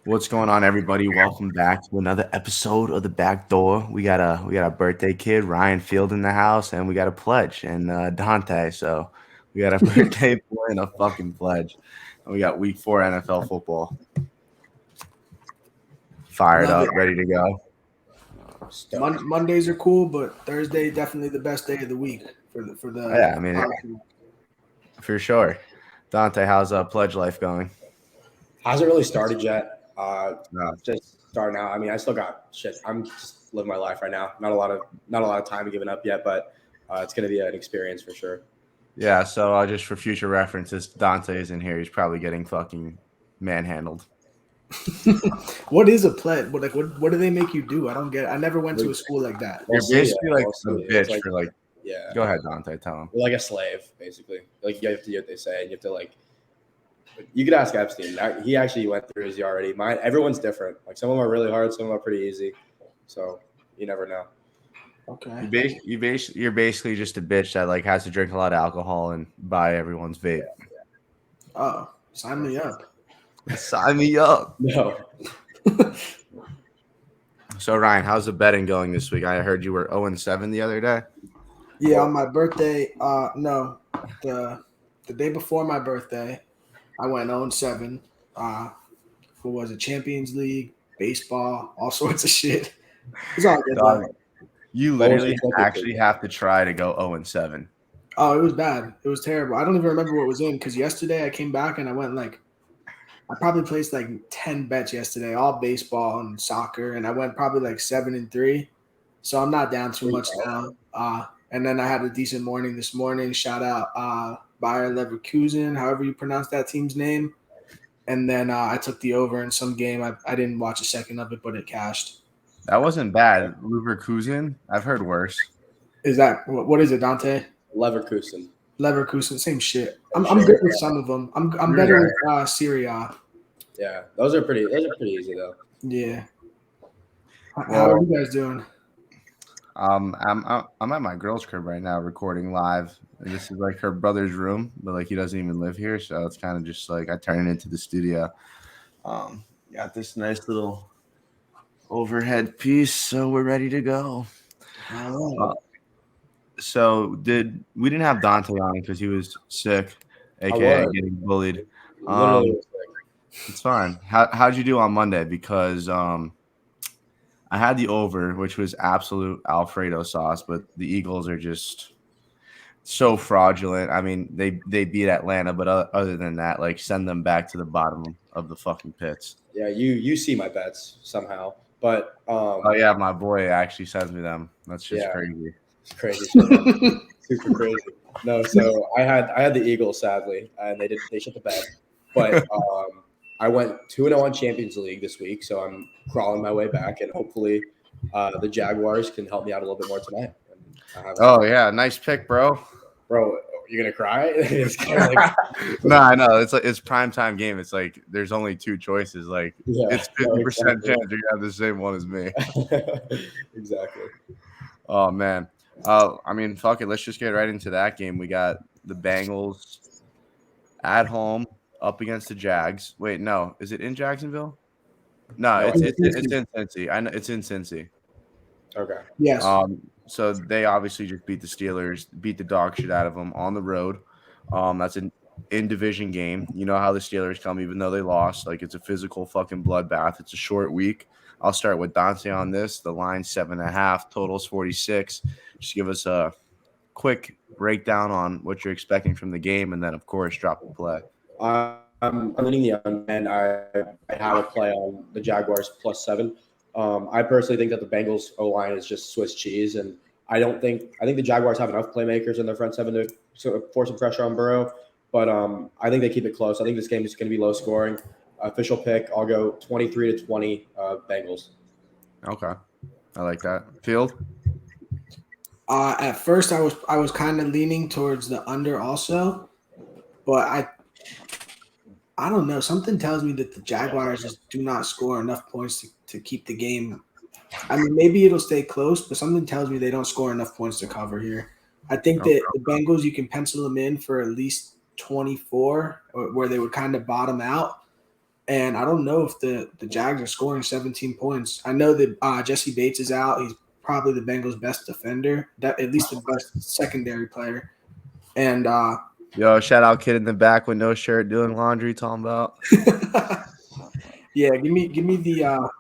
What's going on, everybody? Welcome back to another episode of the Back Door. We got a birthday kid, Ryan Field, in the house, and we got a pledge and Dante. So we got a birthday boy and a fucking pledge, and we got Week 4 NFL football fired Love up, it. ready to go. Mondays are cool, but Thursday definitely the best day of the week for the. Yeah, I mean, for sure. Dante, how's pledge life going? Hasn't really started yet. No. Just starting out. I mean, I still got shit. I'm just living my life right now. Not a lot of time given up yet, but it's gonna be an experience for sure. Yeah, so just for future references, Dante is in here. He's probably getting fucking manhandled. What is a pledge? What do they make you do? I don't get it. I never went to a school like that. You're basically like We'll a see. bitch It's like- for like. Yeah, Go ahead, Dante. Tell him. you're like a slave basically. Like you have to do what they say, and you have to like. You could ask Epstein. He actually went through his already. Everyone's different. Like some of them are really hard, some of them are pretty easy. So you never know. Okay. You're basically just a bitch that like has to drink a lot of alcohol and buy everyone's vape. Oh, sign me up. Sign me up. No. So Ryan, how's the betting going this week? I heard you were 0-7 the other day. Yeah, on my birthday. No, the day before my birthday, I went 0-7. What was it? Champions League, baseball, all sorts of shit. It's all good. Dog, though. you literally actually have to try to go 0-7. Oh, it was bad. It was terrible. I don't even remember what was in because yesterday I came back and I went I probably placed like 10 bets yesterday, all baseball and soccer, and I went probably like 7-3. So I'm not down too much now. And then I had a decent morning this morning. Shout out Bayer Leverkusen, however you pronounce that team's name. And then I took the over in some game. I didn't watch a second of it, but it cashed. That wasn't bad. Leverkusen, I've heard worse. Is that what is it, Dante? Leverkusen. Leverkusen, same shit. I'm good with some of them. I'm better with Syria. Yeah, those are pretty easy though. Yeah. How are you guys doing? I'm at my girl's crib right now recording live. And this is like her brother's room, but like he doesn't even live here, so it's kind of just like I turn it into the studio. Got this nice little overhead piece, so we're ready to go. All right. So we didn't have Dante on because he was sick, aka getting bullied. Literally, It's fine. How'd you do on Monday? Because I had the over, which was absolute Alfredo sauce, but the Eagles are just so fraudulent. I mean, they beat Atlanta, but other than that, like send them back to the bottom of the fucking pits. yeah, you see my bets somehow, but Oh yeah, my boy actually sends me them. That's just crazy. It's crazy. Super crazy. No, so I had the Eagles sadly, and they shut the bed. But I went 2-0 on Champions League this week, so I'm crawling my way back, and hopefully the Jaguars can help me out a little bit more tonight. Oh yeah, nice pick, bro. Bro, you're gonna cry? It's kind of like, no, I know. It's like it's primetime game. It's like there's only two choices. Like it's 50% chance you're gonna have the same one as me. Exactly. Oh man. I mean, fuck it. Let's just get right into that game. We got the Bengals at home up against the Jags. Wait, no, is it in Jacksonville? No, it's in Cincy. I know it's in Cincy. Okay. Yes. So they obviously just beat the Steelers, beat the dog shit out of them on the road. That's an in-division game. You know how the Steelers come, even though they lost. Like it's a physical fucking bloodbath. It's a short week. I'll start with Dante on this. The line's 7.5, totals 46. Just give us a quick breakdown on what you're expecting from the game, and then of course drop the play. I'm leaning the under, and I have a play on the Jaguars +7. I personally think that the Bengals O-line is just Swiss cheese, and I think the Jaguars have enough playmakers in their front seven to sort of force some pressure on Burrow, but I think they keep it close. I think this game is going to be low scoring. Official pick, I'll go 23-20 Bengals. Okay, I like that. Field. At first, I was kind of leaning towards the under also, but I don't know. Something tells me that the Jaguars just do not score enough points to keep the game. I mean, maybe it'll stay close, but something tells me they don't score enough points to cover here. I think that the Bengals, you can pencil them in for at least 24, where they would kind of bottom out. And I don't know if the Jags are scoring 17 points. I know that Jesse Bates is out. He's probably the Bengals' best defender, at least the best secondary player. And Yo, shout out kid in the back with no shirt doing laundry, talking about. yeah, give me the.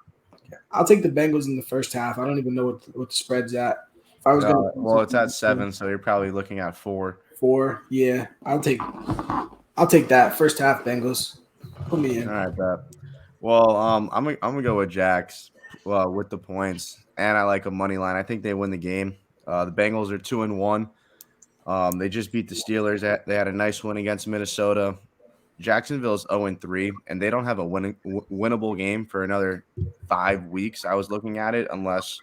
I'll take the Bengals in the first half. I don't even know what the spread's at. If I was gonna, Well, it's at 7, so you're probably looking at 4. 4, yeah, I'll take that first half Bengals. Put me in. All right, bet. Well, I'm gonna go with Jags. Well, with the points, and I like a money line. I think they win the game. The Bengals are 2-1. They just beat the Steelers. They had a nice win against Minnesota. Jacksonville's 0-3, and they don't have a winnable game for another 5 weeks. I was looking at it, unless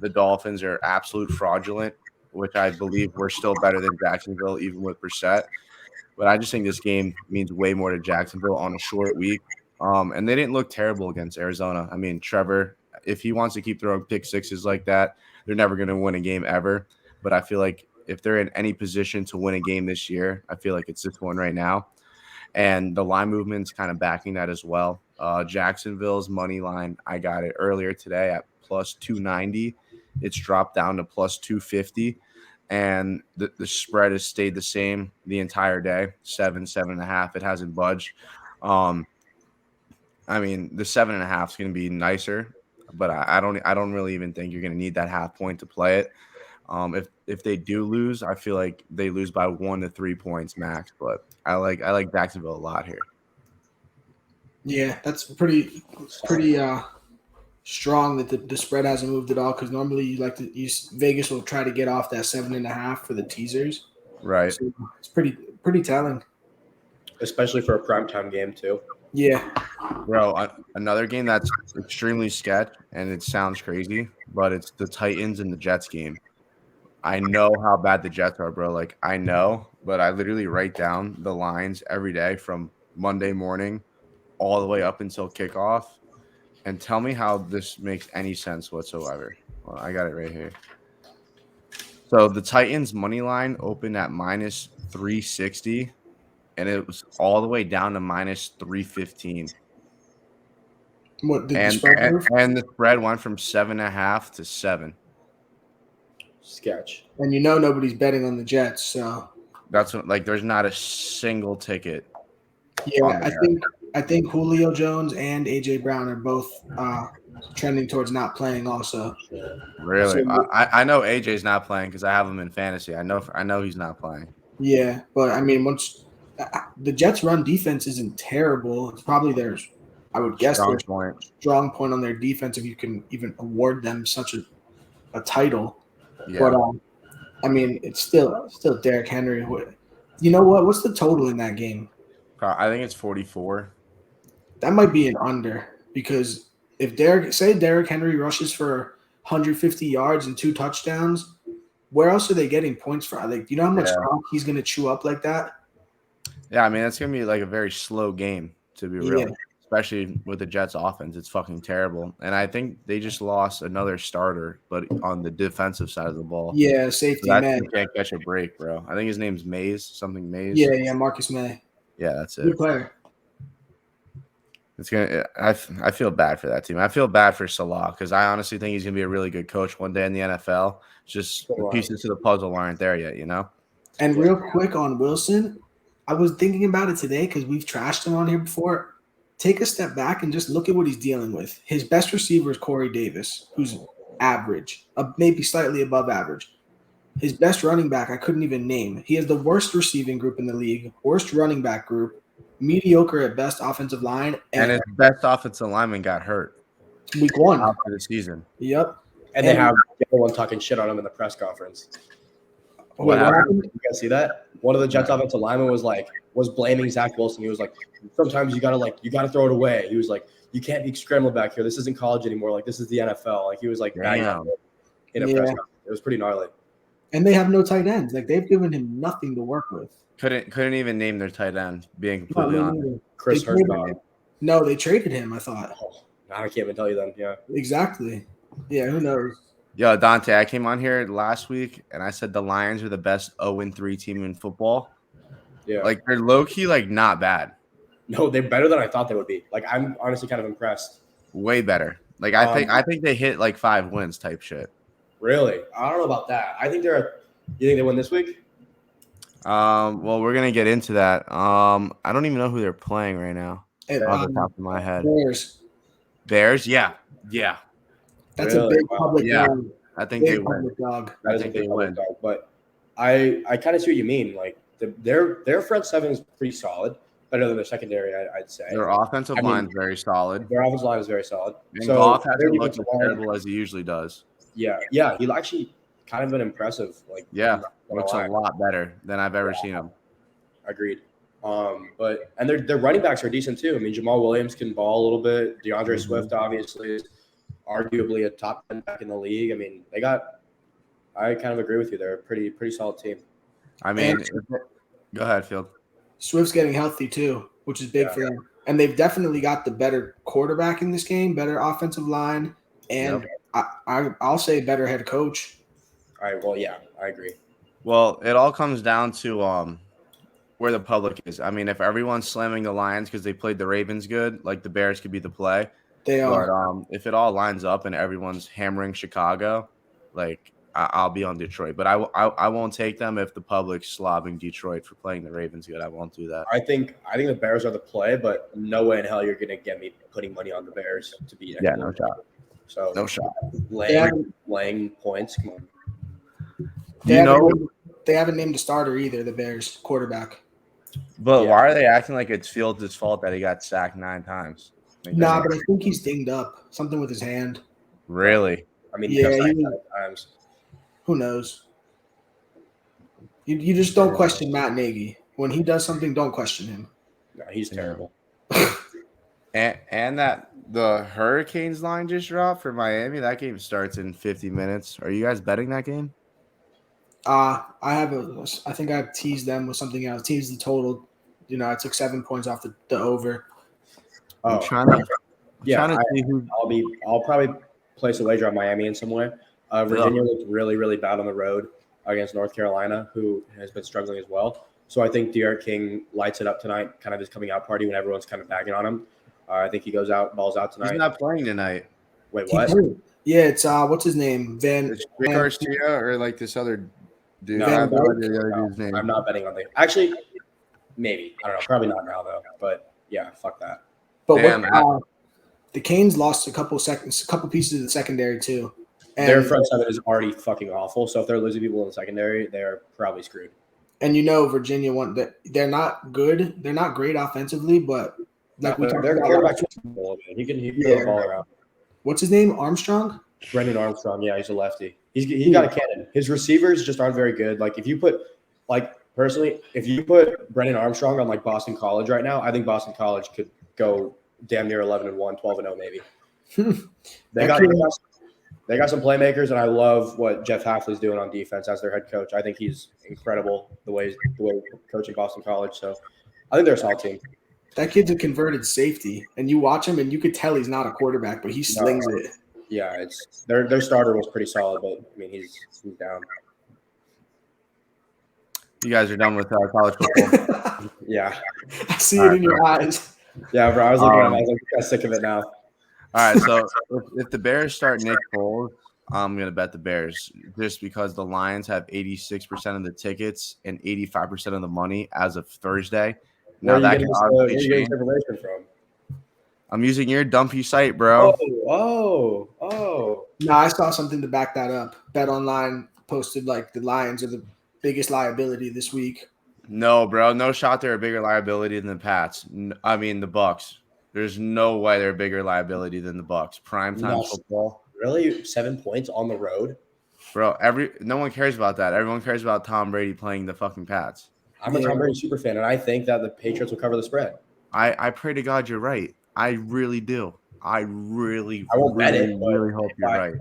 the Dolphins are absolute fraudulent, which I believe we're still better than Jacksonville, even with Brissett. But I just think this game means way more to Jacksonville on a short week. And they didn't look terrible against Arizona. I mean, Trevor, if he wants to keep throwing pick sixes like that, they're never going to win a game ever. But I feel like if they're in any position to win a game this year, I feel like it's this one right now. And the line movement's kind of backing that as well. Jacksonville's money line, I got it earlier today at plus 290. It's dropped down to plus 250. And the spread has stayed the same the entire day, 7.5. It hasn't budged. I mean, the 7.5 is going to be nicer, but I don't really even think you're going to need that half point to play it. If they do lose, I feel like they lose by 1 to 3 points max. But I like Jacksonville a lot here. Yeah, that's pretty strong that the spread hasn't moved at all, because normally Vegas will try to get off that 7.5 for the teasers. Right. So it's pretty telling. Especially for a primetime game too. Yeah. Bro, another game that's extremely sketch, and it sounds crazy, but it's the Titans and the Jets game. I know how bad the Jets are, bro. Like, I know, but I literally write down the lines every day from Monday morning all the way up until kickoff. And tell me how this makes any sense whatsoever. Well, I got it right here. So the Titans money line opened at minus 360, and it was all the way down to minus 315. What did the spread move? And the spread went from 7.5 to 7. Sketch. And nobody's betting on the Jets, so That's what, like, there's not a single ticket. Yeah, I think Julio Jones and AJ Brown are both trending towards not playing also. Really? So, I know AJ's not playing because I have him in fantasy. I know he's not playing. Yeah, but I mean, once the Jets' run defense isn't terrible, it's probably I would guess their strong point on their defense, if you can even award them such a title. Yeah. But I mean, it's still Derrick Henry. You know what? What's the total in that game? I think it's 44. That might be an under, because if Derrick Henry rushes for 150 yards and 2 touchdowns, where else are they getting points from? Like, do you know how much clock he's going to chew up like that? Yeah, I mean, it's going to be like a very slow game, to be real, especially with the Jets offense. It's fucking terrible. And I think they just lost another starter, but on the defensive side of the ball. Yeah, safety May. Can't catch a break, bro. I think his name's Mays, something Mays. Yeah, Marcus May. Yeah, that's it. Good player. It's gonna. I feel bad for that team. I feel bad for Salah, because I honestly think he's gonna be a really good coach one day in the NFL. It's just the pieces to the puzzle aren't there yet, And real quick on Wilson, I was thinking about it today because we've trashed him on here before. Take a step back and just look at what he's dealing with. His best receiver is Corey Davis, who's average, maybe slightly above average. His best running back, I couldn't even name. He has the worst receiving group in the league, worst running back group, mediocre at best offensive line. And his best offensive lineman got hurt week 1 after the season. Yep. And they have everyone talking shit on him in the press conference. What happened? You guys see that? One of the Jets offensive linemen was blaming Zach Wilson. He was like, sometimes you gotta throw it away. He was like, you can't be scrambling back here. This isn't college anymore. Like, this is the NFL. Like, he was like, in a press conference. It was pretty gnarly. And they have no tight ends. Like, they've given him nothing to work with. Couldn't even name their tight end, being completely honest. Chris Herndon. No, they traded him, I thought. Oh, I can't even tell you then. Yeah. Exactly. Yeah, who knows? Yo, Dante, I came on here last week and I said the Lions are the best 0-3 team in football. Yeah. Like, they're low-key, like, not bad. No, they're better than I thought they would be. Like, I'm honestly kind of impressed. Way better. Like I think they hit like 5 wins type shit. Really? I don't know about that. I think you think they win this week? Well, we're gonna get into that. I don't even know who they're playing right now. Off the top of my head. Bears? Yeah. That's a big public dog. I think they win. Dog. That is a big public dog. But I kind of see what you mean. Like their front seven is pretty solid, better than their secondary, I'd say. Their offensive line is very solid. Their offensive line is very solid. And so Goff hasn't looked as terrible as he usually does. Yeah. He actually kind of been impressive. Like looks a lot better than I've ever seen him. Agreed. But their running backs are decent too. I mean, Jamal Williams can ball a little bit. DeAndre Swift obviously is arguably a top 10 back in the league. I mean, I kind of agree with you. They're a pretty solid team. I mean, go ahead, Field. Swift's getting healthy too, which is big for them. And they've definitely got the better quarterback in this game, better offensive line, and I'll say better head coach. All right. Well, yeah, I agree. Well, it all comes down to where the public is. I mean, if everyone's slamming the Lions because they played the Ravens good, like the Bears could be the play. They are. But if it all lines up and everyone's hammering Chicago, like I'll be on Detroit. But I won't take them if the public's slobbing Detroit for playing the Ravens good. I won't do that. I think the Bears are the play, but no way in hell you're gonna get me putting money on the Bears to beat anyone. Yeah, no shot. So no shot. Laying points. Come on. They haven't named a starter either. The Bears quarterback. But why are they acting like it's Fields' fault that he got sacked 9 times? Nah, but I think he's dinged up. Something with his hand. Really? I mean, times. Who knows? You just don't question Matt Nagy. When he does something, don't question him. No, he's terrible. and that the Hurricanes line just dropped for Miami. That game starts in 50 minutes. Are you guys betting that game? I think I've teased them with something else. Teased the total. I took 7 points off the over. I'm trying to see who. I'll probably place a wager on Miami in some way. Virginia looked really, really bad on the road against North Carolina, who has been struggling as well. So I think De'Aaron King lights it up tonight, kind of his coming out party when everyone's kind of bagging on him. I think he balls out tonight. He's not playing tonight. Wait, what? Yeah, it's what's his name? It's Garcia or like this other dude. No, I'm not betting on that. Actually, maybe. I don't know. Probably not now though. But yeah, fuck that. But the Canes lost a couple pieces of the secondary too. And their front seven is already fucking awful. So if they're losing people in the secondary, they're probably screwed. And Virginia they're not good. They're not great offensively, but their quarterback he can throw the ball around. What's his name? Armstrong? Brendan Armstrong. Yeah, he's a lefty. He's got a cannon. His receivers just aren't very good. Like if you put Brendan Armstrong on like Boston College right now, I think Boston College could go damn near 11-1, 12-0 maybe. They got some playmakers, and I love what Jeff Hafley's doing on defense as their head coach. I think he's incredible the way he's coaching Boston College. So I think they're a solid team. That kid's a converted safety, and you watch him, and you could tell he's not a quarterback, but he slings it. Yeah, it's their starter was pretty solid, but I mean he's down. You guys are done with college football. Yeah, I see it in your eyes. Yeah, bro. I was looking at it. I was like, I'm sick of it now. All right, so if the Bears start Nick Foles, I'm going to bet the Bears just because the Lions have 86% of the tickets and 85% of the money as of Thursday. Now that can obviously change. Information from? I'm using your dumpy site, bro. Oh. No, I saw something to back that up. Bet Online posted like the Lions are the biggest liability this week. No, bro. No shot they're a bigger liability than the Pats. I mean, the Bucks. There's no way they're a bigger liability than the Bucks. Primetime football. Really? 7 points on the road? Bro, no one cares about that. Everyone cares about Tom Brady playing the fucking Pats. I'm a Tom Brady super fan, and I think that the Patriots will cover the spread. I pray to God you're right. I really do. I won't bet it, really hope you're right.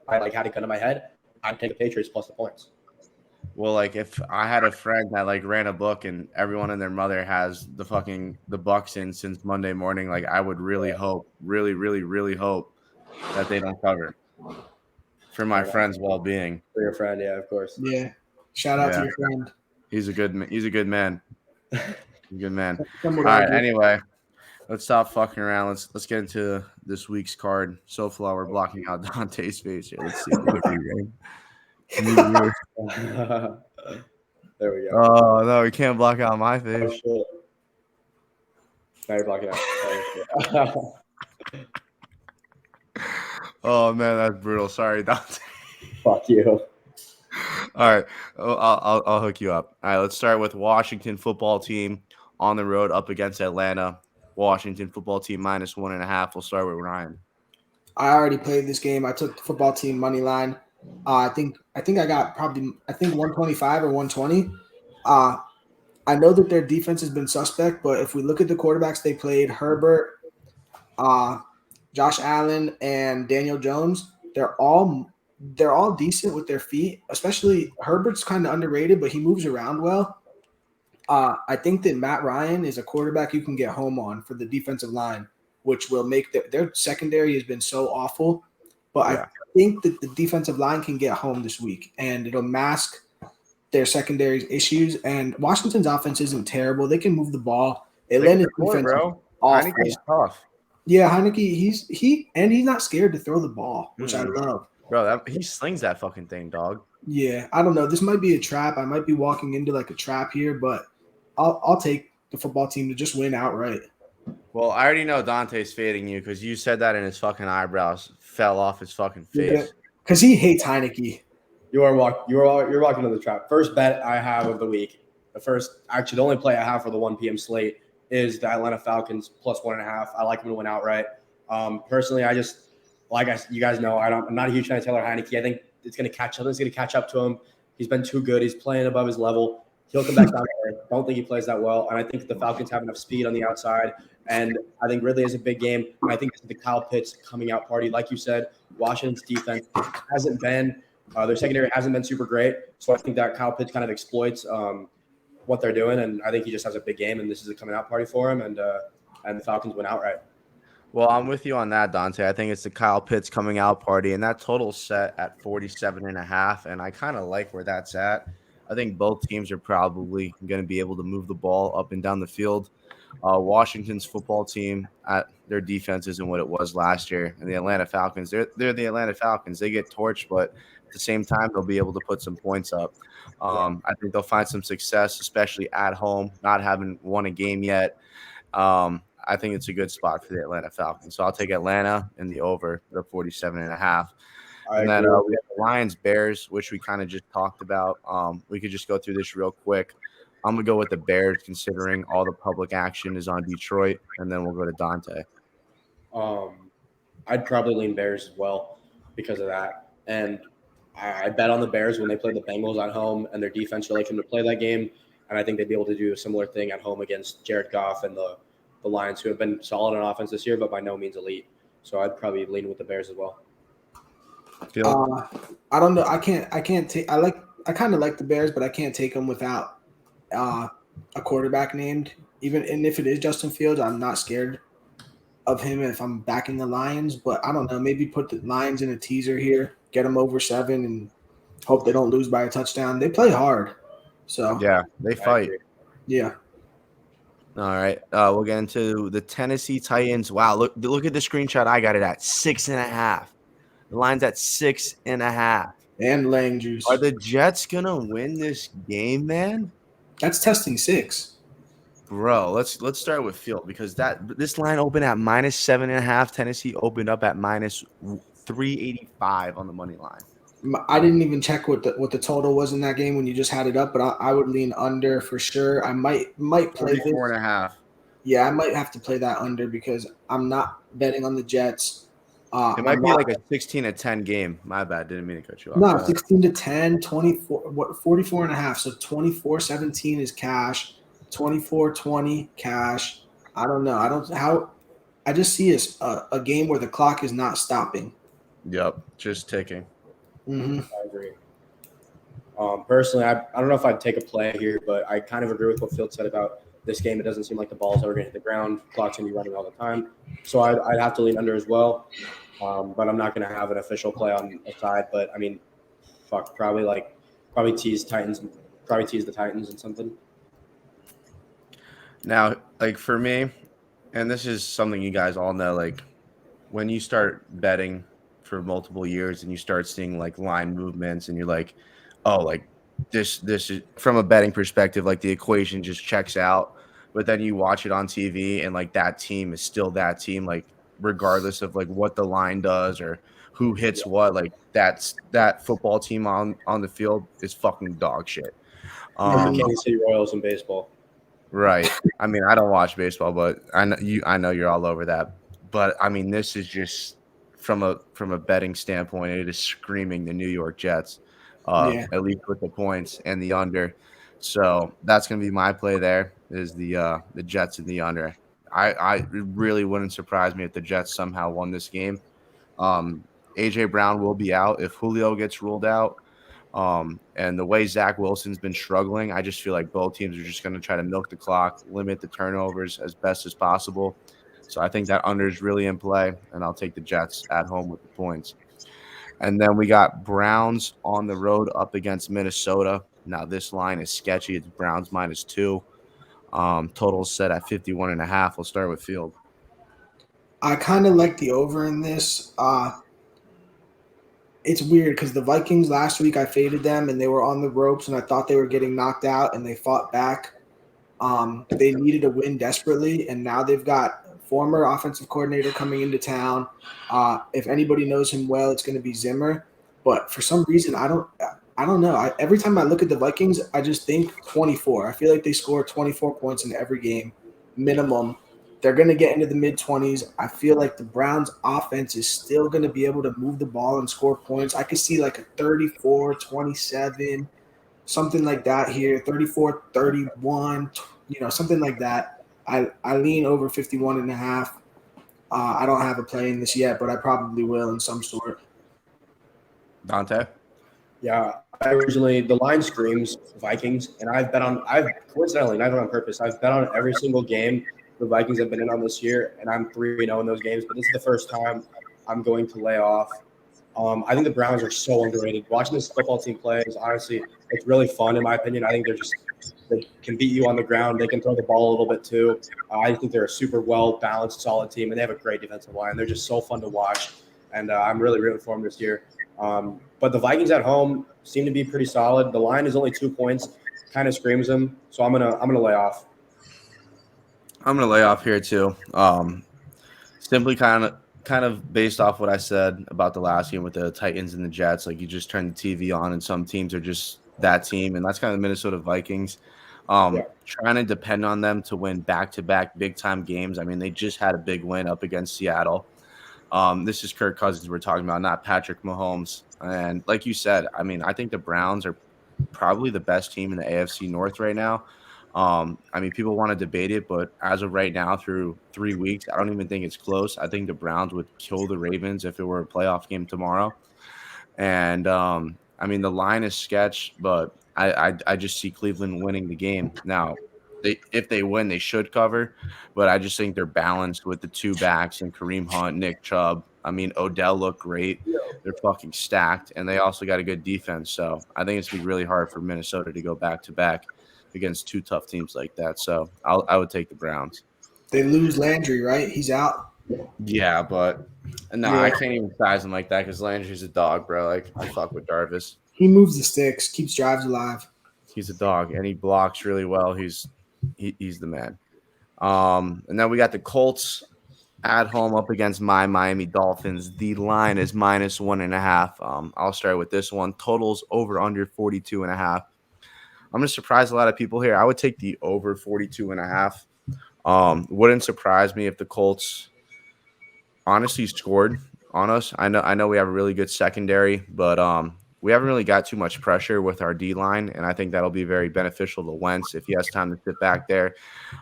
I like had a gun in my head. I'd take the Patriots plus the points. Well, like if I had a friend that like ran a book and everyone and their mother has the Bucks in since Monday morning, like I would really hope, really hope that they don't cover for my friend's well-being. For your friend, yeah, of course. Yeah. Shout out to your friend. He's a good man. Good man. Some All would right. argue. Anyway, let's stop fucking around. Let's get into this week's card. So far, we're blocking out Dante's face here. Let's see. Can you There we go. Oh no, we can't block out my Oh, face. shit. Now you're blocking out. Oh man, that's brutal. Sorry, Dante. Fuck you. All right, I'll hook you up. All right, let's start with Washington football team on the road up against Atlanta. Washington football team -1.5. We'll start with Ryan. I already played this game. I took the football team money line. I think I got probably 125 or 120. I know that their defense has been suspect, but if we look at the quarterbacks they played, Herbert, Josh Allen, and Daniel Jones, they're all decent with their feet. Especially Herbert's kind of underrated, but he moves around well. I think that Matt Ryan is a quarterback you can get home on for the defensive line, which will make their secondary has been so awful. But Yeah. I think that the defensive line can get home this week, and it'll mask their secondary's issues. And Washington's offense isn't terrible; they can move the ball. Atlanta's defense, bro. awful. Heineke's tough, Yeah, Heineke, he's not scared to throw the ball, which I love. bro. He slings that fucking thing, dog. Yeah, I don't know. This might be a trap. I might be walking into like a trap here, but I'll take the football team to just win outright. Well, I already know Dante's fading you because you said that and his fucking eyebrows fell off his fucking face. Because he hates Heineke. You're walking into the trap. First bet I have of the week. The only play I have for the 1 p.m. slate is the Atlanta Falcons +1.5. I like them to win outright. Personally, you guys know, I'm not a huge fan of Taylor Heineke. I think it's going to catch up. It's going to catch up to him. He's been too good. He's playing above his level. He'll come back down there. Don't think he plays that well. And I think the Falcons have enough speed on the outside. And I think Ridley is a big game. And I think this is the Kyle Pitts coming out party. Like you said, Washington's defense hasn't been their secondary hasn't been super great. So I think that Kyle Pitts kind of exploits what they're doing. And I think he just has a big game. And this is a coming out party for him. And the Falcons win outright. Well, I'm with you on that, Dante. I think it's the Kyle Pitts coming out party, and that total's set at 47.5, and I kind of like where that's at. I think both teams are probably going to be able to move the ball up and down the field. Washington's football team, their defense isn't what it was last year, and the Atlanta Falcons, they're the Atlanta Falcons. They get torched, but at the same time, they'll be able to put some points up. I think they'll find some success, especially at home, not having won a game yet. I think it's a good spot for the Atlanta Falcons. So I'll take Atlanta in the over, the 47.5. And then we have the Lions Bears, which we kind of just talked about. We could just go through this real quick. I'm going to go with the Bears considering all the public action is on Detroit, and then we'll go to Dante. I'd probably lean Bears as well because of that. And I bet on the Bears when they play the Bengals at home, and their defense really couldn't play that game. And I think they'd be able to do a similar thing at home against Jared Goff and the Lions, who have been solid on offense this year, but by no means elite. So I'd probably lean with the Bears as well. I don't know. I can't take. I kind of like the Bears, but I can't take them without a quarterback named. And if it is Justin Fields, I'm not scared of him if I'm backing the Lions. But I don't know. Maybe put the Lions in a teaser here, get them over 7, and hope they don't lose by a touchdown. They play hard, so yeah, they fight. Yeah. All right, we'll get into the Tennessee Titans. Wow, look at the screenshot. I got it at 6.5. The line's at 6.5. And Lang juice. Are the Jets gonna win this game, man? That's testing 6. Bro, let's start with Field because this line opened at -7.5. Tennessee opened up at -385 on the money line. I didn't even check what the total was in that game when you just had it up, but I would lean under for sure. I might play 44.5. Yeah, I might have to play that under because I'm not betting on the Jets. It might be like a 16-10 game. My bad. Didn't mean to cut you off. No, 16-10, 44.5. So 24-17 is cash. 24-20 cash. I don't know. I just see a game where the clock is not stopping. Yep, just ticking. Mm-hmm. I agree. Personally, I don't know if I'd take a play here, but I kind of agree with what Field said about this game. It doesn't seem like the ball's ever going to hit the ground. Clock's going to be running all the time. So I'd have to lean under as well. But I'm not going to have an official play on a side. But, I mean, probably tease the Titans and something. Now, like for me, and this is something you guys all know, like when you start betting for multiple years and you start seeing like line movements and you're like, oh, like this is from a betting perspective, like the equation just checks out. But then you watch it on TV and like that team is still that team, like regardless of like what the line does or who hits what, like that football team on the field is fucking dog shit. Like the Um, Kansas City Royals in baseball. Right. I mean, I don't watch baseball, but I know you're all over that. But I mean, this is just from a betting standpoint, it is screaming the New York Jets, Yeah. at least with the points and the under. So that's gonna be my play there is the Jets and the under. It really wouldn't surprise me if the Jets somehow won this game. AJ Brown will be out if Julio gets ruled out. And the way Zach Wilson's been struggling, I just feel like both teams are just going to try to milk the clock, limit the turnovers as best as possible. So I think that under is really in play, and I'll take the Jets at home with the points. And then we got Browns on the road up against Minnesota. Now this line is sketchy. It's Browns -2. Total set at 51.5. We'll start with Field. I kind of like the over in this. It's weird because the Vikings last week I faded them and they were on the ropes and I thought they were getting knocked out and they fought back. They needed a win desperately, and now they've got former offensive coordinator coming into town. If anybody knows him well, it's going to be Zimmer. But for some reason, I don't know. Every time I look at the Vikings, I just think 24. I feel like they score 24 points in every game, minimum. They're going to get into the mid-20s. I feel like the Browns' offense is still going to be able to move the ball and score points. I could see like a 34-27, something like that here, 34-31, something like that. I lean over 51.5. I don't have a play in this yet, but I probably will in some sort. Dante? Yeah, the line screams Vikings, and I've coincidentally, not on purpose, I've bet on every single game the Vikings have been in on this year, and I'm 3-0 in those games, but this is the first time I'm going to lay off. I think the Browns are so underrated. Watching this football team play is honestly, it's really fun in my opinion. I think they can beat you on the ground. They can throw the ball a little bit too. I think they're a super well balanced, solid team, and they have a great defensive line. They're just so fun to watch, and I'm really rooting for them this year. But the Vikings at home seem to be pretty solid. The line is only 2 points, kind of screams them. So I'm gonna lay off. I'm gonna lay off here too. Simply kind of based off what I said about the last game with the Titans and the Jets. Like you just turn the TV on, and some teams are just that team, and that's kind of the Minnesota Vikings. Yeah. Trying to depend on them to win back-to-back big-time games. I mean, they just had a big win up against Seattle. This is Kirk Cousins we're talking about, not Patrick Mahomes. And like you said, I mean, I think the Browns are probably the best team in the AFC North right now. I mean, people want to debate it, but as of right now, through 3 weeks, I don't even think it's close. I think the Browns would kill the Ravens if it were a playoff game tomorrow. And I mean, the line is sketch, but I just see Cleveland winning the game. Now, if they win, they should cover, but I just think they're balanced with the two backs and Kareem Hunt, Nick Chubb. I mean, Odell looked great. They're fucking stacked, and they also got a good defense. So I think it's gonna be really hard for Minnesota to go back to back against two tough teams like that. So I would take the Browns. They lose Landry, right? He's out. Yeah, but no, Yeah. I can't even size him like that because Landry's a dog, bro. Like I fuck with Jarvis. He moves the sticks, keeps drives alive. He's a dog, and he blocks really well. He's the man. And then we got the Colts at home up against my Miami Dolphins. The line is -1.5. I'll start with this one. Totals over under 42.5. I'm gonna surprise a lot of people here. I would take the over 42.5. Wouldn't surprise me if the Colts honestly scored on us. I know we have a really good secondary, but we haven't really got too much pressure with our D line, and I think that'll be very beneficial to Wentz if he has time to sit back there.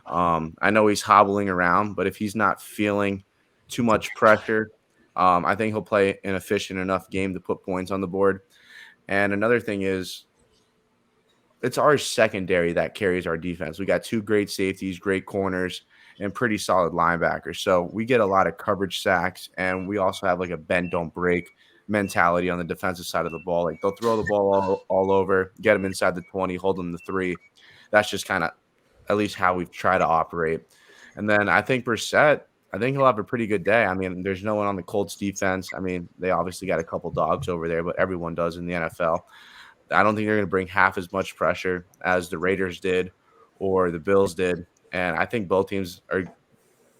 I know he's hobbling around, but if he's not feeling too much pressure, I think he'll play an efficient enough game to put points on the board. And another thing is, it's our secondary that carries our defense. We got two great safeties, great corners, and pretty solid linebackers. So we get a lot of coverage sacks, and we also have like a bend don't break mentality on the defensive side of the ball. Like they'll throw the ball all over, get them inside the 20, hold them to 3. That's just kind of at least how we've tried to operate. And then I think Brissett, I think he'll have a pretty good day. I mean, there's no one on the Colts defense. I mean, they obviously got a couple dogs over there, but everyone does in the NFL. I don't think they're going to bring half as much pressure as the Raiders did or the Bills did. And I think both teams are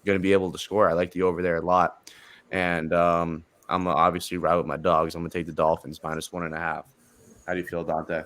going to be able to score. I like the over there a lot. And I'm obviously ride with my dogs. I'm going to take the Dolphins -1.5. How do you feel, Dante?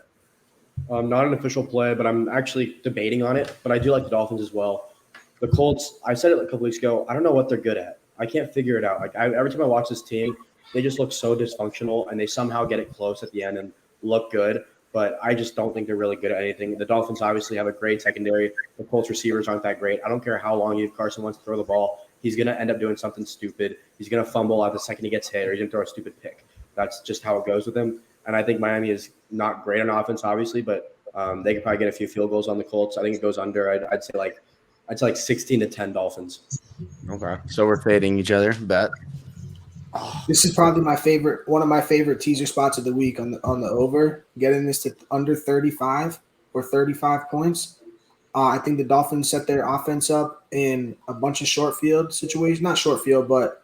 Not an official play, but I'm actually debating on it. But I do like the Dolphins as well. The Colts, I said it a couple weeks ago, I don't know what they're good at. I can't figure it out. Like every time I watch this team, they just look so dysfunctional, and they somehow get it close at the end and look good. But I just don't think they're really good at anything. The Dolphins obviously have a great secondary. The Colts receivers aren't that great. I don't care how long you have Carson Wentz to throw the ball. He's going to end up doing something stupid. He's going to fumble at the second he gets hit, or he's going to throw a stupid pick. That's just how it goes with him. And I think Miami is not great on offense, obviously, but they could probably get a few field goals on the Colts. I think it goes under. I'd say like 16-10 Dolphins. Okay, so we're fading each other. Bet. This is probably one of my favorite teaser spots of the week on the over. Getting this to under 35 or 35 points. I think the Dolphins set their offense up in a bunch of short field situations. Not short field, but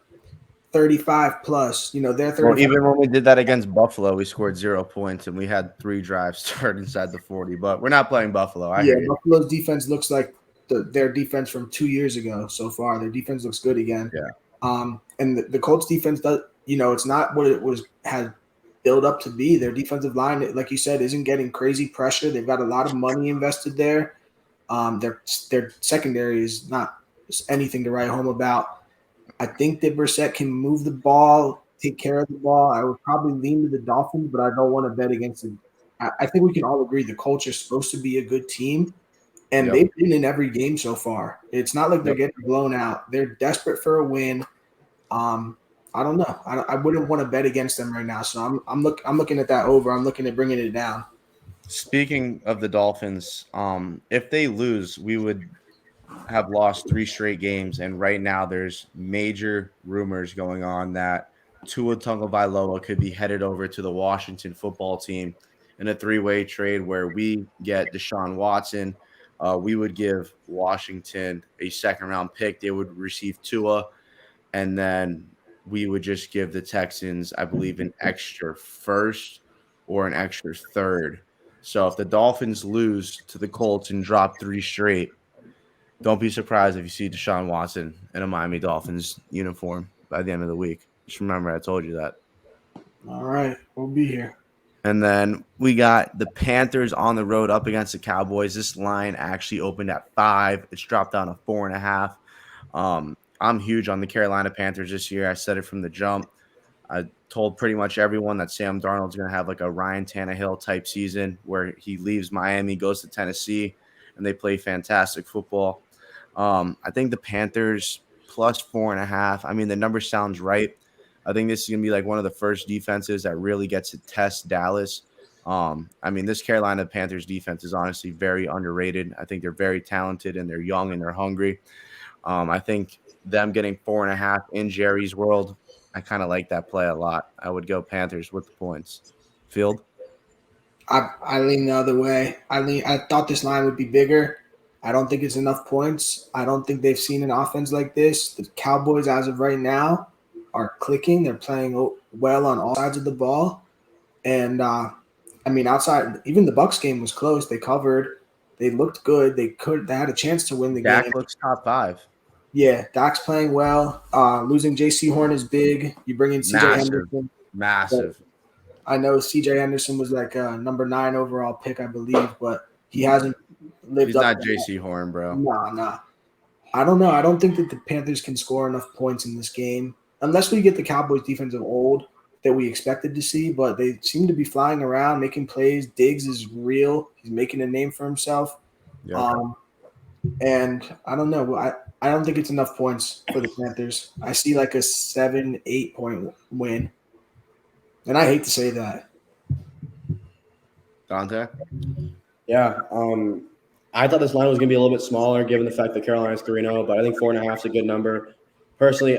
35 plus. You know, they're 35. Well, even when we did that against Buffalo, we scored 0 points and we had 3 drives start inside the 40. But we're not playing Buffalo. Buffalo's defense looks like their defense from 2 years ago so far. Their defense looks good again. Yeah. And the Colts defense does, it's not what it has built up to be. Their defensive line, like you said, isn't getting crazy pressure. They've got a lot of money invested there. Their secondary is not anything to write home about. I think that Brissett can move the ball, take care of the ball. I would probably lean to the Dolphins, but I don't want to bet against it. I think we can all agree the Colts are supposed to be a good team, and they've been in every game so far. It's not like they're getting blown out. They're desperate for a win. I don't know. I wouldn't want to bet against them right now. So I'm looking at that over. I'm looking at bringing it down. Speaking of the Dolphins, if they lose, we would have lost 3 straight games, and right now there's major rumors going on that Tua Tagovailoa could be headed over to the Washington football team in a 3-way trade where we get Deshaun Watson. We would give Washington a 2nd-round pick. They would receive Tua, and then we would just give the Texans, I believe, an extra 1st or an extra 3rd. So if the Dolphins lose to the Colts and drop 3 straight, don't be surprised if you see Deshaun Watson in a Miami Dolphins uniform by the end of the week. Just remember I told you that. All right. We'll be here. And then we got the Panthers on the road up against the Cowboys. This line actually opened at 5. It's dropped down to 4.5. I'm huge on the Carolina Panthers this year. I said it from the jump. I told pretty much everyone that Sam Darnold's going to have like a Ryan Tannehill type season where he leaves Miami, goes to Tennessee, and they play fantastic football. I think the Panthers plus 4.5. I mean, the number sounds right. I think this is going to be like one of the first defenses that really gets to test Dallas. I mean, this Carolina Panthers defense is honestly very underrated. I think they're very talented and they're young and they're hungry. I think them getting 4.5 in Jerry's world, I kind of like that play a lot. I would go Panthers with the points. Field? I lean the other way. I thought this line would be bigger. I don't think it's enough points. I don't think they've seen an offense like this. The Cowboys, as of right now, are clicking. They're playing well on all sides of the ball. And, I mean, outside, even the Bucs game was close. They covered. They looked good. They had a chance to win the game. Dak looks top 5. Yeah, Dak's playing well. Losing J.C. Horn is big. You bring in C.J. Henderson. Massive. I know C.J. Henderson was like a number 9 overall pick, I believe, but he hasn't lived He's up. not J.C. Horn, bro. Nah. I don't know. I don't think that the Panthers can score enough points in this game unless we get the Cowboys defense of old that we expected to see, but they seem to be flying around, making plays. Diggs is real. He's making a name for himself. Yeah. And I don't know. I don't think it's enough points for the Panthers. I see like a 7-8 point win. And I hate to say that. Dante? Yeah. I thought this line was going to be a little bit smaller given the fact that Carolina's 3-0, but I think 4.5 is a good number. Personally,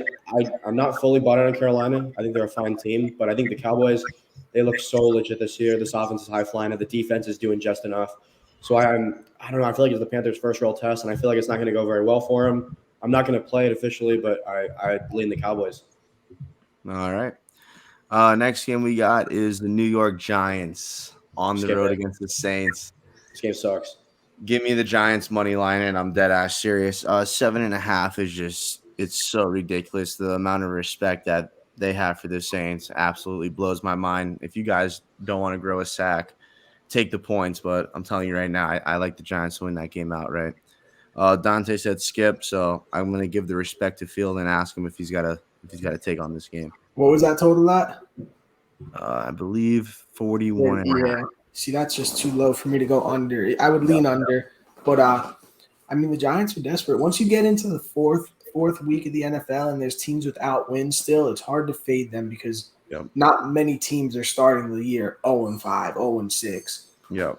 I'm not fully bought on Carolina. I think they're a fine team, but I think the Cowboys, they look so legit this year. This offense is high flying, and the defense is doing just enough. So I don't know. I feel like it's the Panthers' first real test, and I feel like it's not going to go very well for him. I'm not going to play it officially, but I lean the Cowboys. All right. Next game we got is the New York Giants on the road against the Saints. This game sucks. Give me the Giants money line, and I'm dead ass serious. 7.5 is it's so ridiculous. The amount of respect that they have for the Saints absolutely blows my mind. If you guys don't want to grow a sack, take the points. But I'm telling you right now, I like the Giants to win that game outright. Dante said skip, so I'm gonna give the respect to Field and ask him if he's got to take on this game. What was that total at? I believe 41 and a half. See, that's just too low for me to go under. I would lean under, but I mean, the Giants are desperate. Once you get into the fourth week of the NFL and there's teams without wins still, it's hard to fade them because not many teams are starting the year 0-5, 0-6. Yeah.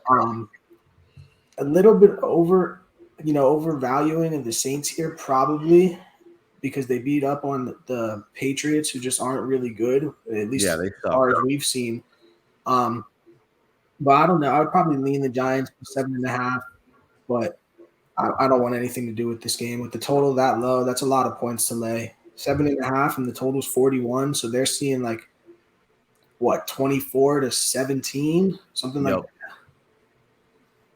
A little bit overvaluing of the Saints here probably because they beat up on the Patriots who just aren't really good, at least as far as we've seen. But I don't know. I would probably lean the Giants for 7.5, but I don't want anything to do with this game. With the total that low, that's a lot of points to lay. 7.5 and the total's 41, so they're seeing 24-17, something like that.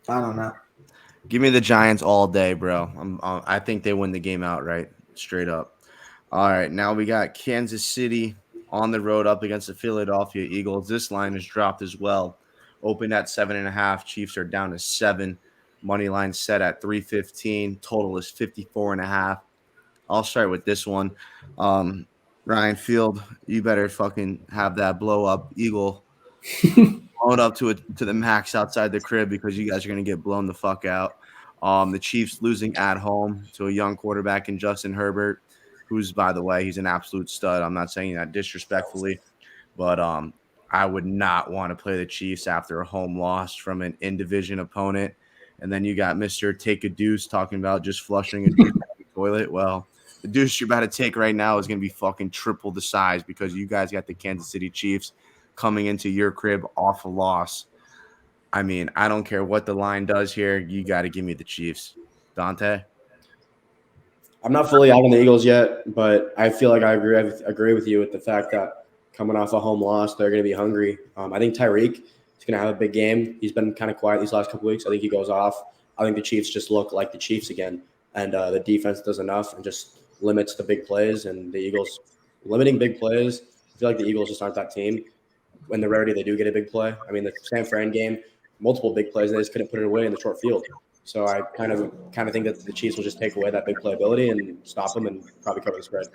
I don't know. Give me the Giants all day, bro. I think they win the game outright, straight up. All right, now we got Kansas City on the road up against the Philadelphia Eagles. This line is dropped as well. Opened at 7.5. Chiefs are down to 7. Money line set at 315. Total is 54.5. I'll start with this one. Ryan Field, you better fucking have that blow up Eagle blown up to the max outside the crib because you guys are gonna get blown the fuck out. The Chiefs losing at home to a young quarterback in Justin Herbert, who's, by the way, he's an absolute stud. I'm not saying that disrespectfully, but I would not want to play the Chiefs after a home loss from an in-division opponent. And then you got Mr. Take a Deuce talking about just flushing a deuce down the toilet. Well, the deuce you're about to take right now is going to be fucking triple the size because you guys got the Kansas City Chiefs coming into your crib off a loss. I mean, I don't care what the line does here. You got to give me the Chiefs. Dante? I'm not fully out on the Eagles yet, but I feel like I agree with you with the fact that coming off a home loss, they're going to be hungry. I think Tyreek is going to have a big game. He's been kind of quiet these last couple weeks. I think he goes off. I think the Chiefs just look like the Chiefs again, and the defense does enough and just limits the big plays. And the Eagles limiting big plays, I feel like the Eagles just aren't that team. When the rarity they do get a big play, I mean, the San Fran game, multiple big plays, and they just couldn't put it away in the short field. So I kind of think that the Chiefs will just take away that big playability and stop them and probably cover the spread.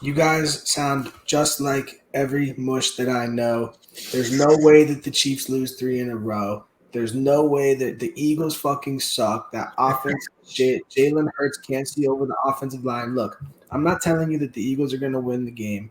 You guys sound just like every mush that I know. There's no way that the Chiefs lose 3 in a row. There's no way that the Eagles fucking suck. That offense, Jalen Hurts can't see over the offensive line. Look, I'm not telling you that the Eagles are going to win the game,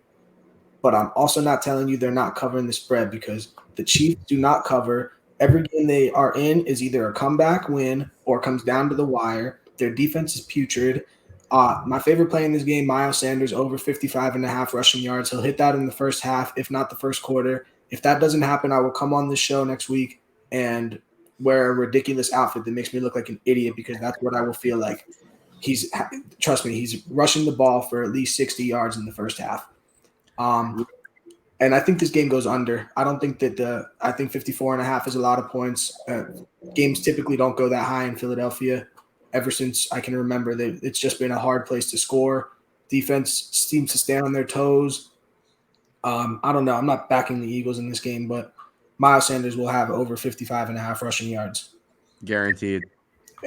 but I'm also not telling you they're not covering the spread because the Chiefs do not cover. Every game they are in is either a comeback win or comes down to the wire. Their defense is putrid. My favorite play in this game, Miles Sanders, over 55.5 rushing yards. He'll hit that in the first half, if not the first quarter. If that doesn't happen, I will come on this show next week and wear a ridiculous outfit that makes me look like an idiot because that's what I will feel like. Trust me, he's rushing the ball for at least 60 yards in the first half. And I think this game goes under. I don't think I think 54.5 is a lot of points. Games typically don't go that high in Philadelphia. Ever since I can remember, it's just been a hard place to score. Defense seems to stay on their toes. I don't know. I'm not backing the Eagles in this game, but Miles Sanders will have over 55.5 rushing yards. Guaranteed.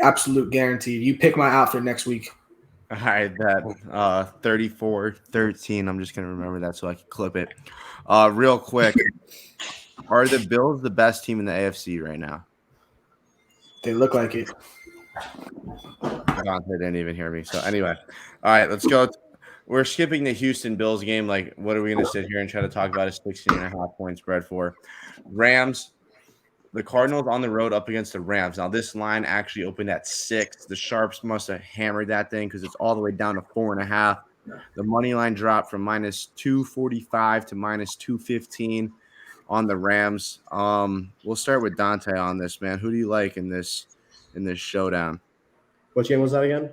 Absolute guaranteed. You pick my outfit next week. All right, that 34-13. I'm just going to remember that so I can clip it. Real quick, are the Bills the best team in the AFC right now? They look like it. Dante didn't even hear me. So anyway, all right, let's go. We're skipping the Houston Bills game. Like, what are we going to sit here and try to talk about a 16.5 point spread for? Rams, the Cardinals on the road up against the Rams. Now, this line actually opened at 6. The Sharps must have hammered that thing because it's all the way down to 4.5. The money line dropped from -245 to -215. on the Rams. We'll start with Dante on this, man. Who do you like in this showdown? Which game was that again?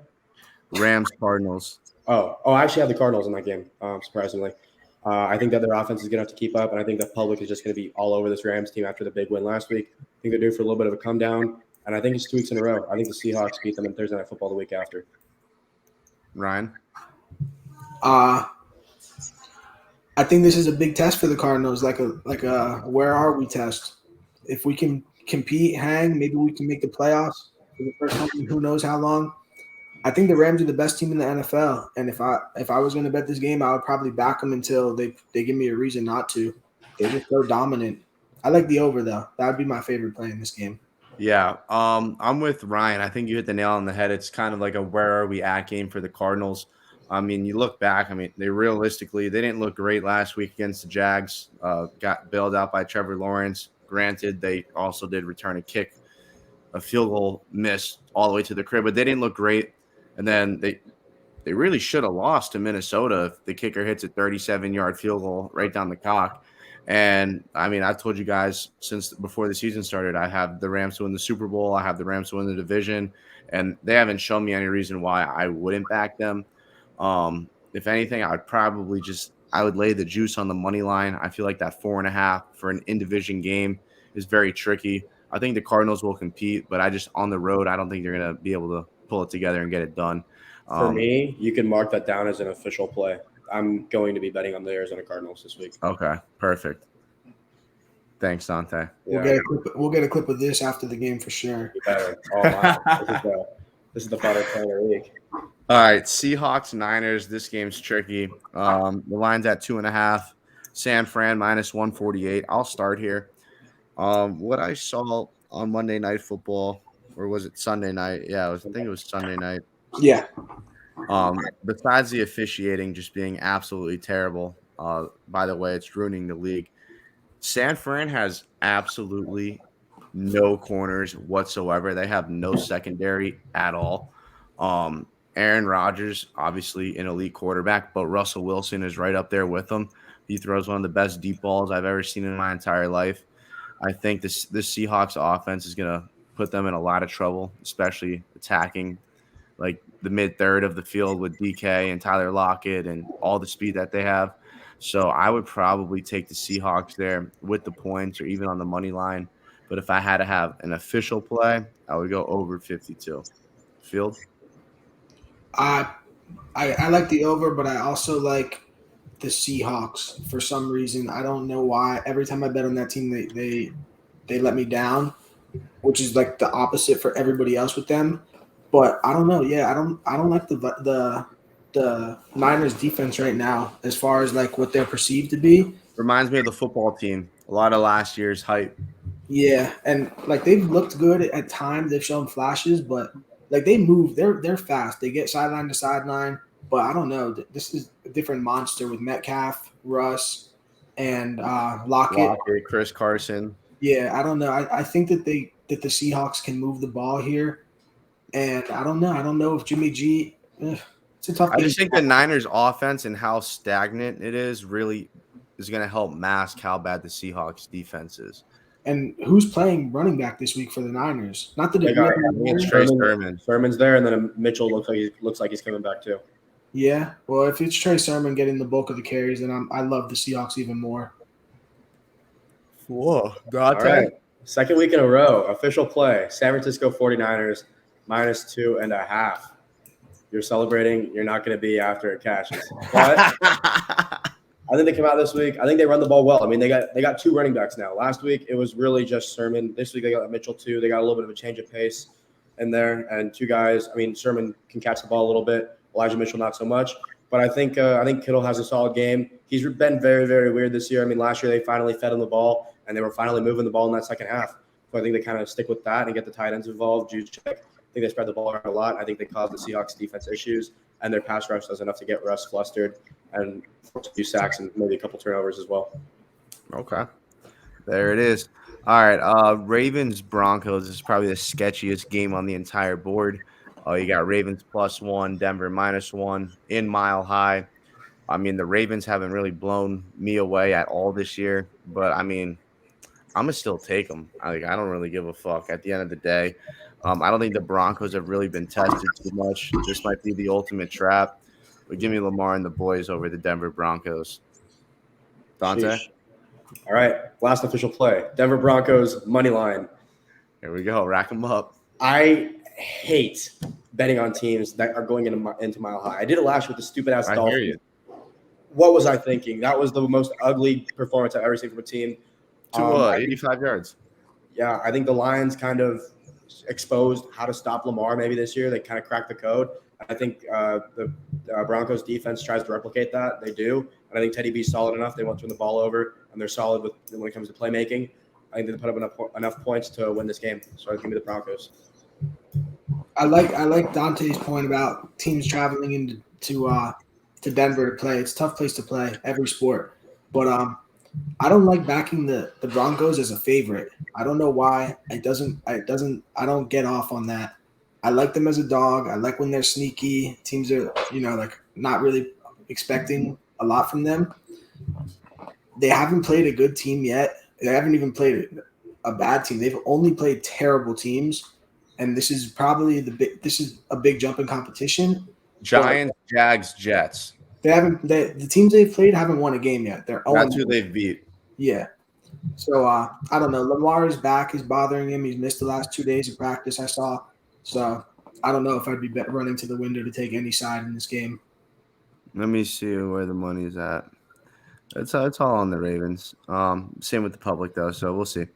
Rams Cardinals. I actually have the Cardinals in that game. Surprisingly, I think that their offense is going to have to keep up, and I think the public is just going to be all over this Rams team after the big win last week. I think they're due for a little bit of a come down, and I think it's 2 weeks in a row. I think the Seahawks beat them in Thursday Night Football the week after. Ryan? I think this is a big test for the Cardinals, like a where are we test. If we can compete, hang, maybe we can make the playoffs for the first time in who knows how long. I think the Rams are the best team in the NFL, and if I was going to bet this game, I would probably back them until they give me a reason not to. They're just so dominant. I like the over though. That would be my favorite play in this game. Yeah, I'm with Ryan. I think you hit the nail on the head. It's kind of like a where are we at game for the Cardinals. I mean, you look back. I mean, they didn't look great last week against the Jags. Got bailed out by Trevor Lawrence. Granted, they also did return a field goal miss all the way to the crib, but they didn't look great. And then they really should have lost to Minnesota if the kicker hits a 37-yard field goal right down the cock. And, I mean, I've told you guys since before the season started, I have the Rams to win the Super Bowl. I have the Rams to win the division. And they haven't shown me any reason why I wouldn't back them. If anything, I would lay the juice on the money line. I feel like that 4.5 for an in-division game is very tricky. I think the Cardinals will compete, but on the road, I don't think they're going to be able to pull it together and get it done. For me, you can mark that down as an official play. I'm going to be betting on the Arizona Cardinals this week. Okay, perfect. Thanks, Dante. We'll get a clip of this after the game for sure. Oh, wow. This is the final play of the week. All right, Seahawks Niners. This game's tricky. The line's at 2.5. San Fran minus 148. I'll start here. What I saw on Monday Night Football, or was it Sunday night? Yeah, I think it was Sunday night. Yeah. Besides the officiating just being absolutely terrible, by the way, it's ruining the league. San Fran has absolutely no corners whatsoever. They have no secondary at all. Aaron Rodgers, obviously an elite quarterback, but Russell Wilson is right up there with him. He throws one of the best deep balls I've ever seen in my entire life. I think this Seahawks offense is going to put them in a lot of trouble, especially attacking like the mid-third of the field with DK and Tyler Lockett and all the speed that they have. So I would probably take the Seahawks there with the points or even on the money line. But if I had to have an official play, I would go over 52. Field? I like the over, but I also like the Seahawks for some reason. I don't know why. Every time I bet on that team, they let me down, which is like the opposite for everybody else with them. But I don't know. Yeah, I don't like the Niners defense right now as far as like what they're perceived to be. Reminds me of the football team. A lot of last year's hype. Yeah, and like they've looked good at times. They've shown flashes, but like they move. They're fast. They get sideline to sideline. But I don't know. This is a different monster with Metcalf, Russ, and Lockett, Chris Carson. Yeah, I don't know. I think that the Seahawks can move the ball here, and I don't know. I don't know if Jimmy G. It's a tough game. I just think the Niners' offense and how stagnant it is really is going to help mask how bad the Seahawks' defense is. And who's playing running back this week for the Niners? Not the it's Trey Sermon. Sermon's there, and then Mitchell looks like he's coming back too. Yeah, well, if it's Trey Sermon getting the bulk of the carries, then I love the Seahawks even more. Whoa, All right. Second week in a row, official play. San Francisco 49ers minus 2.5. You're celebrating. You're not going to be after it catches. But I think they come out this week. I think they run the ball well. I mean, they got two running backs now. Last week, it was really just Sermon. This week, they got Mitchell too. They got a little bit of a change of pace in there. And two guys, I mean, Sermon can catch the ball a little bit. Elijah Mitchell, not so much. But I think Kittle has a solid game. He's been very, very weird this year. I mean, last year they finally fed him the ball, and they were finally moving the ball in that second half. So I think they kind of stick with that and get the tight ends involved. Juice check. I think they spread the ball around a lot. I think they caused the Seahawks defense issues, and their pass rush does enough to get Russ flustered and force a few sacks and maybe a couple turnovers as well. Okay. There it is. All right. Ravens-Broncos is probably the sketchiest game on the entire board. You got Ravens +1, Denver -1 in Mile High. I mean, the Ravens haven't really blown me away at all this year, but I mean, I'm gonna still take them. I don't really give a fuck at the end of the day. I don't think the Broncos have really been tested too much. This might be the ultimate trap. But give me Lamar and the boys over the Denver Broncos. Dante, Sheesh. All right, last official play. Denver Broncos money line. here we go. Rack them up. I hate betting on teams that are going into Mile High. I did it last year with the stupid ass I Dolphins. hear you. What was I thinking? That was the most ugly performance I've ever seen from a team. To 85 yards. Yeah, I think the Lions kind of exposed how to stop Lamar maybe this year. They kind of cracked the code. I think the Broncos defense tries to replicate that. They do. And I think Teddy B's solid enough. They won't turn the ball over, and they're solid when it comes to playmaking. I think they put up enough points to win this game. So give me the Broncos. I like Dante's point about teams traveling into to Denver to play. It's a tough place to play every sport, but I don't like backing the Broncos as a favorite. I don't know why. I don't get off on that. I like them as a dog. I like when they're sneaky. Teams are, like not really expecting a lot from them. They haven't played a good team yet. They haven't even played a bad team. They've only played terrible teams, and this is probably this is a big jump in competition. Giants, Jags, Jets. The teams they've played haven't won a game yet. That's who they've beat. Yeah. So I don't know. Lamar's back is bothering him. He's missed the last 2 days of practice, I saw. So I don't know if I'd be running to the window to take any side in this game. Let me see where the money is at. It's all on the Ravens. Same with the public though, so we'll see.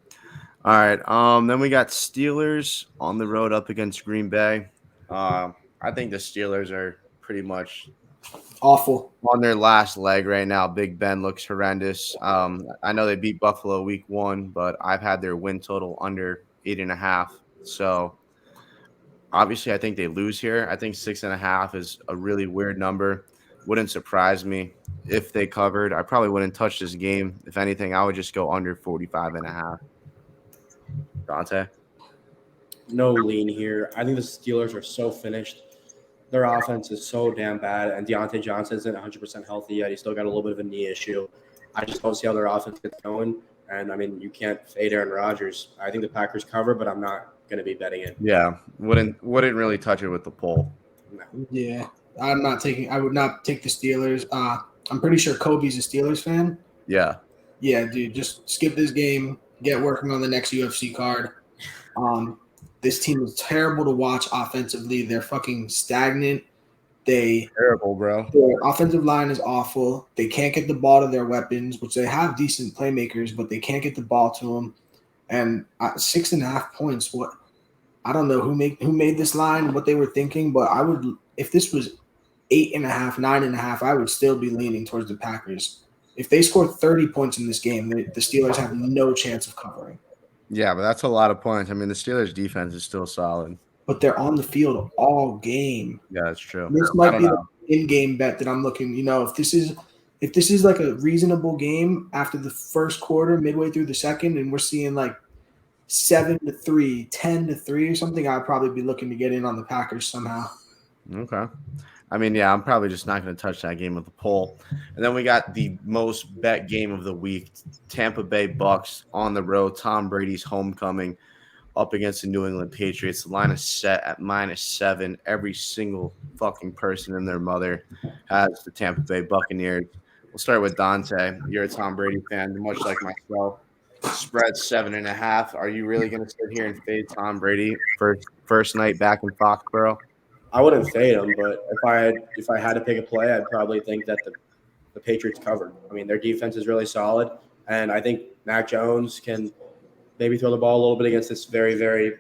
All right. Then we got Steelers on the road up against Green Bay. I think the Steelers are pretty much awful on their last leg right now. Big Ben looks horrendous. I know they beat Buffalo week 1, but I've had their win total under 8.5. So obviously, I think they lose here. I think 6.5 is a really weird number. Wouldn't surprise me if they covered. I probably wouldn't touch this game. If anything, I would just go under 45.5. Dante? No lean here. I think the Steelers are so finished. Their offense is so damn bad, and Deontay Johnson isn't 100% healthy yet. He's still got a little bit of a knee issue. I just don't see how their offense gets going. And, I mean, you can't fade Aaron Rodgers. I think the Packers cover, but I'm not going to be betting it. Yeah, wouldn't really touch it with the poll. No. Yeah, I would not take the Steelers. I'm pretty sure Kobe's a Steelers fan. Yeah. Yeah, dude, just skip this game. Get working on the next UFC card. This team is terrible to watch offensively. They're fucking stagnant. Terrible, bro. Their offensive line is awful. They can't get the ball to their weapons, which they have decent playmakers, but they can't get the ball to them. And 6.5 points. What? I don't know who made this line, what they were thinking, but I would, if this was 8.5, 9.5, I would still be leaning towards the Packers. If they score 30 points in this game, the Steelers have no chance of covering. Yeah, but that's a lot of points. I mean, the Steelers' defense is still solid. But they're on the field all game. Yeah, that's true. This might be the in-game bet that I'm looking. If this is like a reasonable game after the first quarter, midway through the second, and we're seeing like 7-3, 10-3 or something, I'd probably be looking to get in on the Packers somehow. Okay. I mean, yeah, I'm probably just not going to touch that game with the poll. And then we got the most bet game of the week, Tampa Bay Bucks on the road, Tom Brady's homecoming up against the New England Patriots. The line is set at -7. Every single fucking person and their mother has the Tampa Bay Buccaneers. We'll start with Dante. You're a Tom Brady fan, much like myself. Spread 7.5. Are you really going to sit here and fade Tom Brady first night back in Foxborough? I wouldn't fade them, but if I had to pick a play, I'd probably think that the Patriots covered. I mean, their defense is really solid, and I think Mac Jones can maybe throw the ball a little bit against this very, very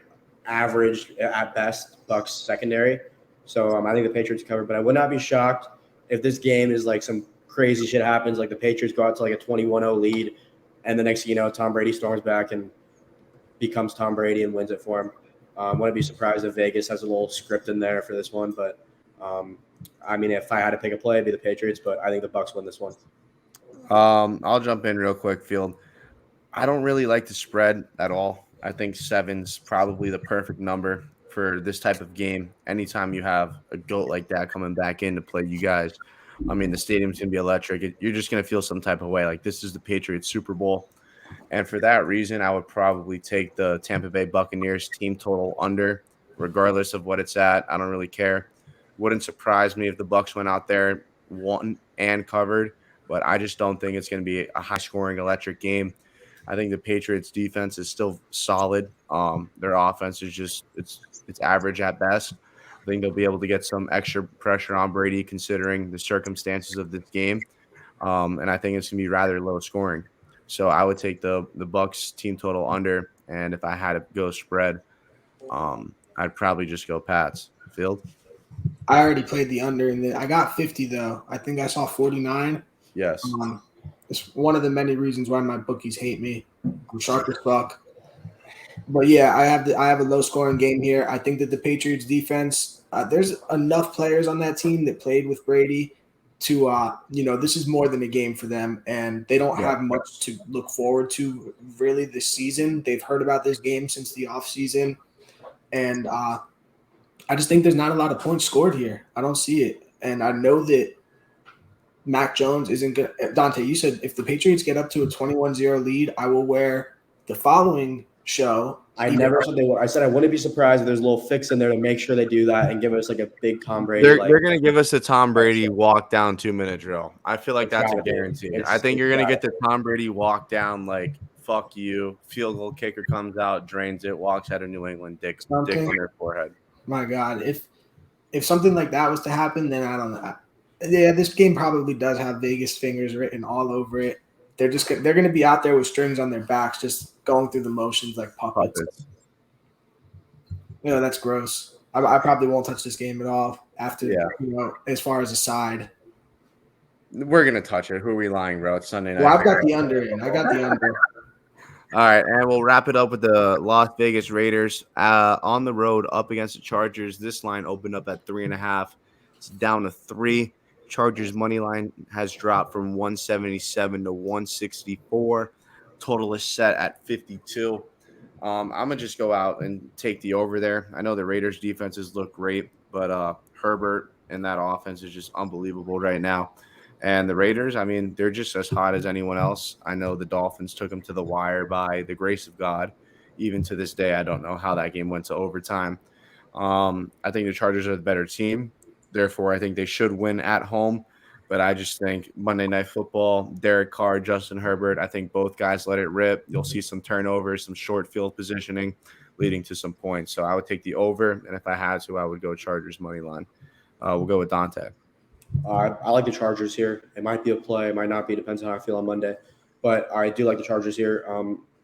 average at best Bucks secondary. So I think the Patriots covered, but I would not be shocked if this game is like some crazy shit happens, like the Patriots go out to like a 21-0 lead, and the next thing you know, Tom Brady storms back and becomes Tom Brady and wins it for him. Wouldn't be surprised if Vegas has a little script in there for this one, but I mean, if I had to pick a play, it'd be the Patriots, but I think the Bucks win this one. I'll jump in real quick, Field. I don't really like the spread at all. I think 7's probably the perfect number for this type of game. Anytime you have a GOAT like that coming back in to play you guys. I mean, the stadium's going to be electric. You're just going to feel some type of way. Like, this is the Patriots Super Bowl. And for that reason, I would probably take the Tampa Bay Buccaneers team total under, regardless of what it's at. I don't really care. Wouldn't surprise me if the Bucs went out there, won, and covered, but I just don't think it's going to be a high-scoring, electric game. I think the Patriots' defense is still solid. Their offense is just it's average at best. I think they'll be able to get some extra pressure on Brady considering the circumstances of this game, and I think it's going to be rather low scoring. So I would take the Bucs team total under, and if I had to go spread, I'd probably just go Pats. Field? I already played the under, and I got 50 though. I think I saw 49. Yes. It's one of the many reasons why my bookies hate me. I'm sharp as fuck. But yeah, I have a low scoring game here. I think that the Patriots defense, there's enough players on that team that played with Brady to this is more than a game for them, and they don't have much to look forward to really this season. They've heard about this game since the offseason, and I just think there's not a lot of points scored here. I don't see it, and I know that Mac Jones isn't good. Dante, you said if the Patriots get up to a 21-0 lead, I will wear the following show. I never said they would. I said I wouldn't be surprised if there's a little fix in there to make sure they do that and give us like a big Tom Brady. They're going to give us a Tom Brady walk down 2-minute drill. I feel like that's a guarantee. I think you're going to get the Tom Brady walk down like fuck you. Field goal kicker comes out, drains it, walks out of New England, dick on their forehead. My God, if something like that was to happen, then I don't know. Yeah, this game probably does have Vegas fingers written all over it. They're going to be out there with strings on their backs, just going through the motions like puppets. That's gross. I probably won't touch this game at all after, as far as a side. We're going to touch it. Who are we lying, bro? It's Sunday night. Well, I've got the under in. I got the under. All right, and we'll wrap it up with the Las Vegas Raiders on the road up against the Chargers. This line opened up at 3.5. It's down to 3. Chargers money line has dropped from 177 to 164. Total is set at 52. I'm gonna just go out and take the over there. I know the Raiders defenses look great, but Herbert and that offense is just unbelievable right now. And the Raiders, I mean, they're just as hot as anyone else. I know the Dolphins took them to the wire by the grace of God. Even to this day, I don't know how that game went to overtime. I think the Chargers are the better team. Therefore, I think they should win at home. But I just think Monday Night Football, Derek Carr, Justin Herbert, I think both guys let it rip. You'll see some turnovers, some short field positioning leading to some points. So I would take the over. And if I had to, I would go Chargers money line. We'll go with Dante. I like the Chargers here. It might be a play. It might not be. Depends on how I feel on Monday. But I do like the Chargers here.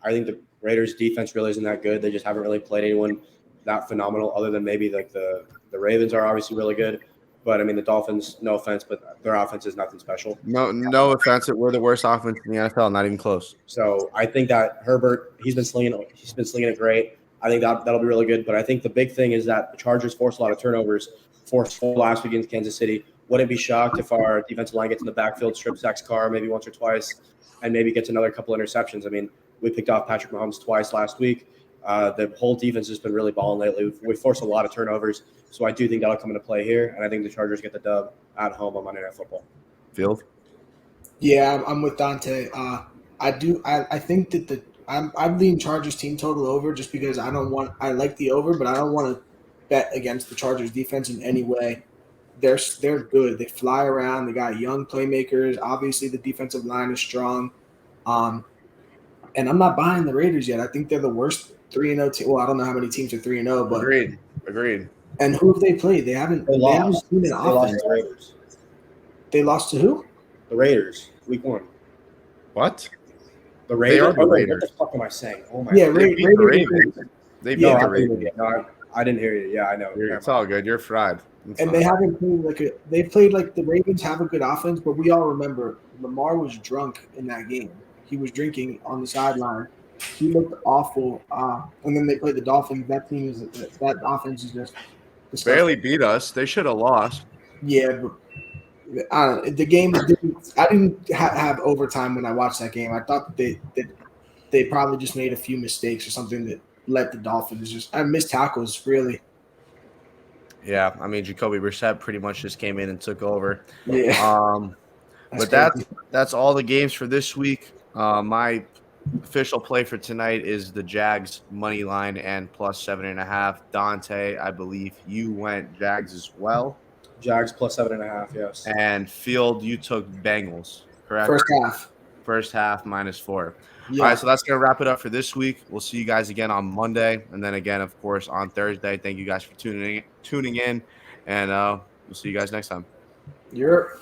I think the Raiders' defense really isn't that good. They just haven't really played anyone that phenomenal other than maybe like the Ravens are obviously really good. But, I mean, the Dolphins, no offense, but their offense is nothing special. No offense. We're the worst offense in the NFL, not even close. So I think that Herbert, he's been slinging it great. I think that'll be really good. But I think the big thing is that the Chargers forced a lot of turnovers, forced 4 last week against Kansas City. Wouldn't be shocked if our defensive line gets in the backfield, strip sacks Carr maybe once or twice, and maybe gets another couple interceptions. I mean, we picked off Patrick Mahomes twice last week. The whole defense has been really balling lately. We forced a lot of turnovers, so I do think that'll come into play here, and I think the Chargers get the dub at home on Monday Night Football. Field? Yeah, I'm with Dante. I think that I'm leaning Chargers team total over just because I like the over, but I don't want to bet against the Chargers defense in any way. They're good. They fly around. They got young playmakers. Obviously, the defensive line is strong. And I'm not buying the Raiders yet. I think they're the worst 3-0 team. Well, I don't know how many teams are 3-0, but Agreed. And who have they played? They haven't seen an offense. Lost to the Raiders. They lost to who? The Raiders, week 1. What? The Raiders. They are the What Raiders. the fuck am I saying? Oh my. Yeah, God. They beat the Ravens. They beat the Ravens. No, I didn't hear you. Yeah, I know. It's all good. You're fried. They haven't played they played like the Ravens have a good offense, but we all remember Lamar was drunk in that game. He was drinking on the sideline. He looked awful. And then they played the Dolphins. That offense is just disgusting. Barely beat us. They should have lost. Yeah, but the game I didn't have overtime when I watched that game. I thought that they probably just made a few mistakes or something that let the Dolphins I missed tackles really. Yeah, I mean Jacoby Brissett pretty much just came in and took over. Yeah, But crazy. that's all the games for this week. My official play for tonight is the Jags money line and plus 7.5. Dante, I believe you went Jags as well. Jags plus 7.5. Yes. And Field, you took Bengals, correct? First half. First half -4. Yeah. All right, so that's going to wrap it up for this week. We'll see you guys again on Monday, and then again, of course, on Thursday. Thank you guys for tuning in, and we'll see you guys next time. You're